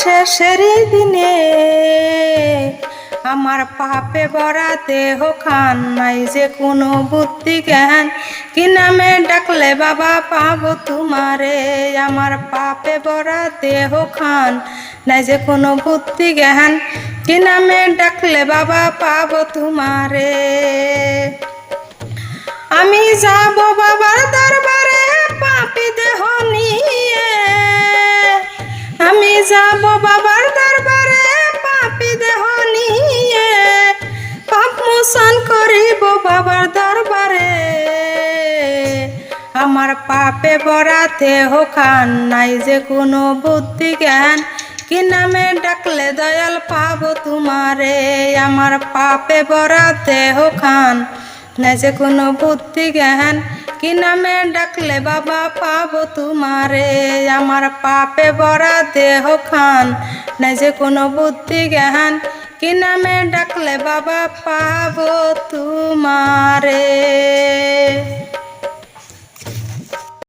শেষেরই দিনে আমার পাপে ভরা দেহ খান, নাই যে কোনো বুদ্ধি জ্ঞান, কি নামে ডাকলে বাবা পাবো তোমারে। আমার পাপে ভরা দেহ খান, নাই যে কোনো বুদ্ধি জ্ঞান, কি নামে ডাকলে বাবা পাবো তোমারে। আমি যাব বাবার দরবারে পাপী দেহ নিয়ে, আমি যাব বাবার দরবারে পাপী দেহ নিয়ে, পাপ মোচন করিব বাবার দরবারে। আমার পাপে ভরা দেহ খান, নাই যে কোনো বুদ্ধি জ্ঞান, কি নামে ডাকলে দয়াল পাবো তোমারে। আমার পাপে ভরা দেহ খান, নাই যে কোনো বুদ্ধি জ্ঞান, কি নামে ডাকলে বাবা পাবো তোমারে। আমার পাপে ভরা দেহ খান, নাই যে কোনো বুদ্ধি জ্ঞান, কি নামে ডাকলে বাবা পাবো তোমারে।